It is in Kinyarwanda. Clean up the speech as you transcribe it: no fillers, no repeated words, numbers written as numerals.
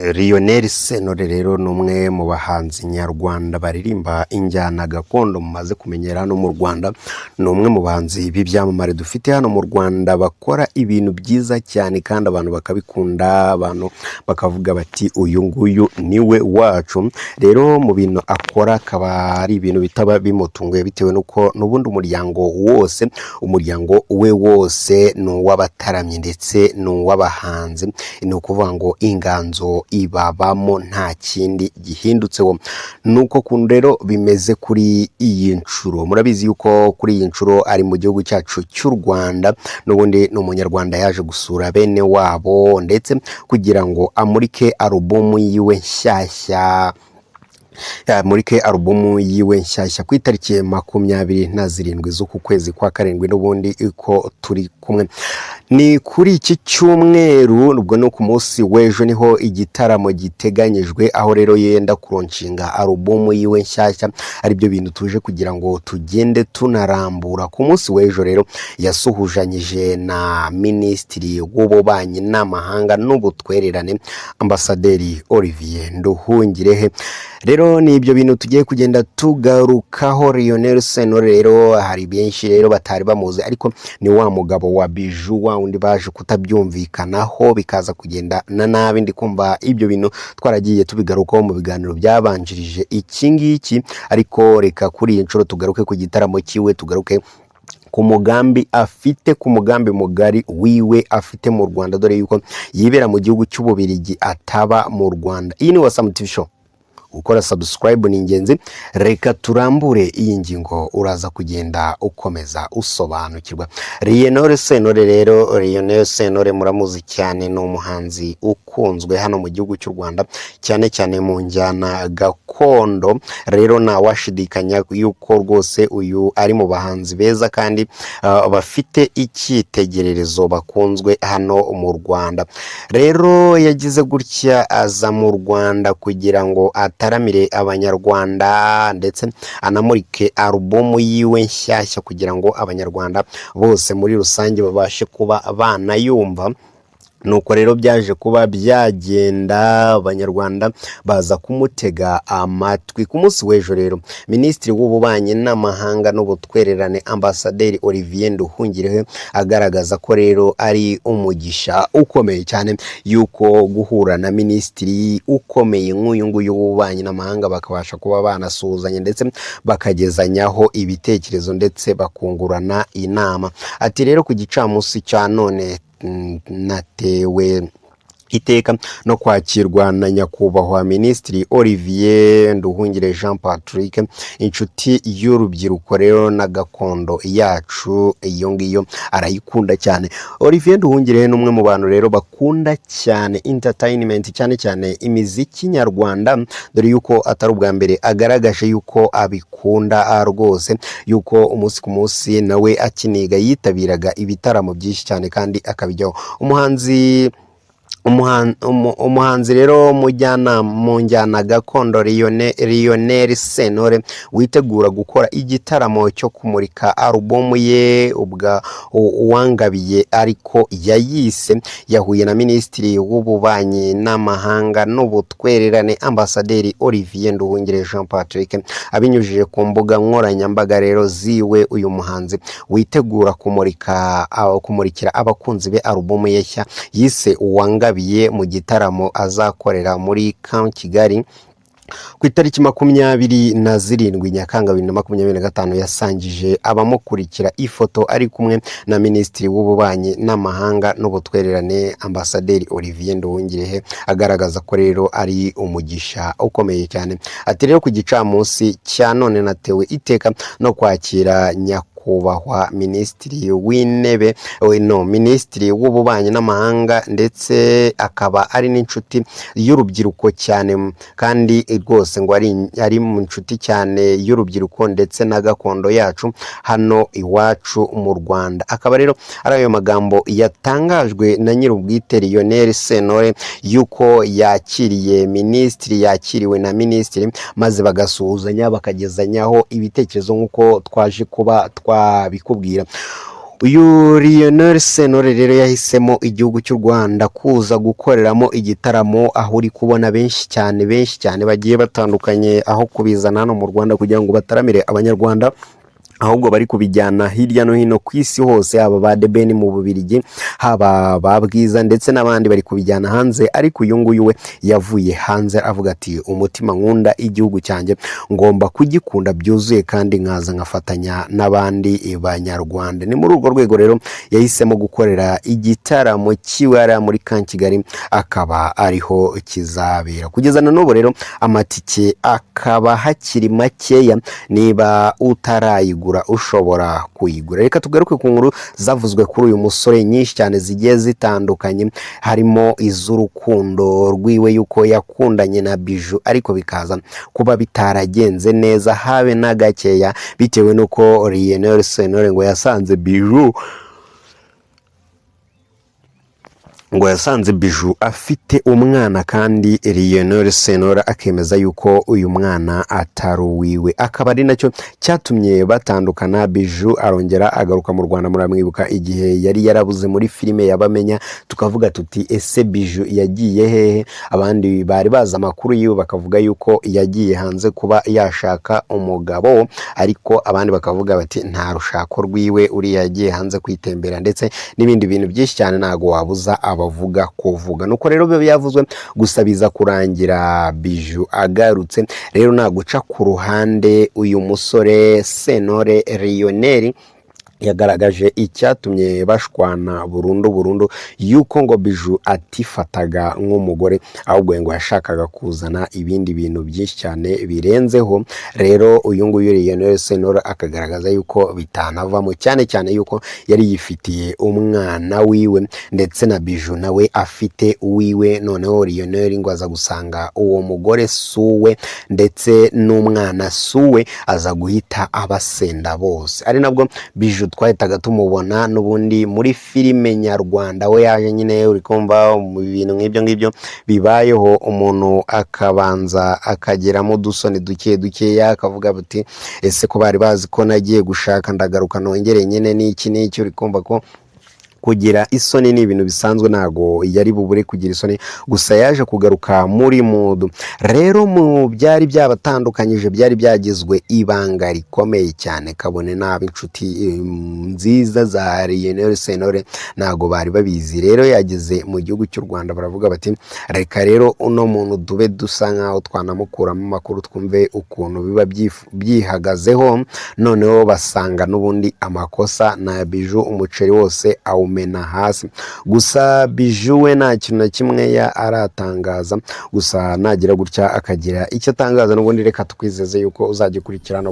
Lionel Sentore rero ni umwe mu bahanzi nyarwanda baririmba injyana gakondo mumaze kumenyera hano mu Rwanda. Ni umwe mu bahanzi b'ibyamamare dufite hano mu Rwanda bakora ibintu byiza cyane kandi abantu bakabikunda, abantu bakavuga bati uyu nguyu niwe wacu. Rero mu bintu akora akaba ari ibintu bitaba bimutunguye bitewe nuko n'ubundi umuryango we wose ni uw'abataramyi ndetse ni uw'abahanzi. Ni ukuvuga ngo inganzo ibabamo nta kindi gihindutseho. Nuko kuntu rero bimeze kuri iyi nshuro, murabizi yuko kuri iyi nshuro ari mu gihugu cyacu cy'u Rwanda, n'ubundi ni umunyarwanda yaje gusura bene wabo ndetse kugira ngo amurike alubumu yiwe nshyashya ku itariki 27 z'uku kwezi kwa karindwi. N'ubundi uko turi kumwe ni kuri iki cyumweru, ubwo no ku munsi w'ejo niho igitaramo giteganyijwe, aho rero yenda kuronshinga alubumu yiwe nshyashya. Ari byo bintu tuje kugira ngo tugende tunarambura. Ku munsi w'ejo rero yasuhujanyije na Minisitiri w'Ububanyi n'Amahanga n'Ubutwererane Ambasaderi Olivier Nduhungirehe. Rero ni ibyo bintu tugiye kugenda tugarukaho. Lionel Sentore rero hari benshi rero batari bamuzi, ariko ni wa mugabo wa Biju, wa undi baje kutabyumvikanaho bikaza kugenda na nabi. Ndi kumva ibyo bintu twaragiye tubigarukaho mu biganiro byabanjirije iki ngiki, ariko reka kuri iyi nshuro tugaruke ku gitaramo cyiwe, tugaruke ku mugambi afite, ku mugambi mugari wiwe afite mu Rwanda, dore yuko yibera mu gihugu cy'Ububiligi ataba mu Rwanda. Iyi ni Wasam TV Show. Ukora subscribe ni ingenzi. Reka turambure iyi ngingo, uraza kugenda ukomeza usobanukirwa. Lionel Sentore rero, Lionel Sentore muramuzi cyane, ni umuhanzi ukunzwe hano mu gihugu cy'u Rwanda, cyane cyane mu njyana gakondo. Rero nta washidikanya yuko rwose uyu ari mu bahanzi beza kandi bafite icyitegererezo, bakunzwe hano mu Rwanda. Rero yagize gutya aza mu Rwanda kugira ngo ataramire abanyarwanda ndetse anamurike alubumu yiwe nshyashya kugira ngo abanyarwanda bose muri rusange babashe kuba banayumva. Nuko rero byaje kuba byagenda, abanyarwanda baza kumutega amatwi. Ku munsi w'ejo rero Minisitiri w'Ububanyi n'Amahanga n'Ubutwererane Ambasaderi Olivier Nduhungirehe agaragaza ko rero ari umugisha ukomeye cyane yuko guhura na minisitiri ukomeye nk'uyu nguyu w'Ububanyi n'Amahanga bakabasha kuba banasuhuzanya ndetse bakagezanyaho ibitekerezo ndetse bakungurana inama. Ati rero ku gicamunsi cya none natewe iteka no kwakirwa na nyakubahwa Minisitiri Olivier Nduhungire Jean Patrick, inshuti y'urubyiruko rero na gakondo yacu. Iyo ngiyo arayikunda cyane. Olivier Nduhungire ni umwe mu bantu rero bakunda cyane entertainment, cyane cyane imiziki nyarwanda, dore yuko atari ubwa mbere agaragaje yuko abikunda rwose, yuko umunsi ku munsi nawe akiniga yitabiraga ibitaramo byinshi cyane kandi akabijyaho. Umuhanzi rero mu njyana gakondo Lionel Sentore witegura gukora igitaramo cyo kumurika alubumu ye uwangabiye, ariko yayise, yahuye na Minisitiri w'Ububanyi n'Amahanga n'Ubutwererane Ambasaderi Olivier Nduhungire Jean Patrick. Abinyujije ku mbuga nkoranyambaga rero ziwe, uyu muhanzi witegura kumurikira abakunzi be alubumu ye nshya yise uwangabiye mu gitaramo azakorera muri Camp Kigali ku itariki 27 Nyakanga 2025. Yasangije abamukurikira ifoto ari kumwe na Minisitiri w'Ububanyi n'Amahanga n'Ubutwererane Ambasaderi Olivier Nduhungirehe, agaragaza ko rero ari umugisha ukomeye cyane. Ati rero ku gicamunsi cya none natewe iteka no kwakira nyakubahwa Minisitiri Minisitiri w'Ububanyi n'Amahanga ndetse akaba ari n'inshuti y'urubyiruko cyane, kandi rwose ngo ari mu nshuti cyane y'urubyiruko ndetse na gakondo yacu hano iwacu mu Rwanda. Akaba rero ari ayo magambo yatangajwe na nyir'ubwite Lionel Sentore yuko yakiriwe na Minisitiri, maze bagasuhuzanya bakagezanyaho ibitekerezo nk'uko twaje kuba twabikubwira. uyu Lionel Sentore rero yahisemo igihugu cy'u Rwanda kuza gukoreramo igitaramo, aho uri kubona benshi cyane bagiye batandukanye, aho kubizana hano mu Rwanda kugira ngo bataramire abanyarwanda, ahubwo bari kubijyana hirya no hino ku isi hose, haba ba Debeni mu Bubiligi, haba ba Bwiza ndetse n'abandi bari kubijyana hanze. Ariko uyu nguyu we yavuye hanze avuga ati umutima nkunda igihugu cyanjye ngomba kugikunda byuzuye kandi nkaza nkafatanya n'abandi banyarwanda. Ni muri urwo rwego rero yahisemo gukorera igitaramo kiwara muri Camp Kigali, akaba ariho kizabera. Kugeza na n'ubu rero amatike akaba hakiri makeya, niba utarayigura ushobora kuyigura. Reka tugaruke ku nkuru zavuzwe kuri uyu musore nyinshi cyane zigiye zitandukanye, harimo iz'urukundo rwiwe yuko yakundanye na Bijou ariko bikaza kuba bitaragenze neza habe na gakeya, bitewe nuko Lionel Sentore ngo yasanze Bijou afite umwana, kandi Lionel Sentore akemeza yuko uyu mwana atari uwiwe, akaba ari nacyo cyatumye batandukana. Bijou arongera agaruka mu Rwanda, muramwibuka igihe yari yarabuze muri filime Yabamenya, tukavuga tuti ese Bijou yagiye hehe? Abandi bari baza amakuru yiwe bakavuga yuko yagiye hanze kuba yashaka umugabo, ariko abandi bakavuga bati nta rushako rwiwe, uri yagiye hanze kwitembera ndetse n'ibindi bintu byinshi cyane, ntago wabuza bavuga kuvuga. Nuko rero biba yavuzwe, gusa biza kurangira Bijou agarutse. Rero naguca ku ruhande uyu musore Sentore Lionel yagaragaje icyatumye bashwana burundu yuko ngo Bijou atifataga nk'umugore, ahubwo ngo yashakaga kuzana ibindi bintu byinshi cyane birenzeho. Rero uyu nguyu Lionel Sentore akagaragaza yuko bitanavamo, cyane yuko yari yifitiye umwana wiwe ndetse na Bijou nawe afite uwiwe. Noneho Lionel ngo aza gusanga uwo mugore suwe ndetse n'umwana suwe, aza guhita abasenda bose. Ari nabwo Bijou twahitaga tumubona n'ubundi muri filime nyarwanda, we yaje nyine uri kumva mu bintu nk'ibyo bibayeho, umuntu akabanza akageramo dusoni dukeya, akavuga buti ese ko bari bazi ko nagiye gushaka ndagaruka nongere nyine n'iki uri kumva ko kugira isoni ni ibintu bisanzwe, ntago yari bubure kugira isoni, gusa yaje kugaruka muri mudu. Rero mu byari byabatandukanyije, byari byagizwe ibanga rikomeye cyane, kabone nabi inshuti nziza za Lionel Sentore ntago bari babizi. Rero yageze mu gihugu cy'u Rwanda, baravuga bati reka rero uno muntu dube dusa nkaho twanamukuramo amakuru, twumve ukuntu biba byihagazeho. Noneho basanga n'ubundi amakosa na Bijou, umuceri wose umena hasi. Gusa Bijou we nta kintu na kimwe aratangaza, gusa nagira gutya akagira icyo atangaza, n'ubundi reka tukwizeze yuko uzagikurikirana.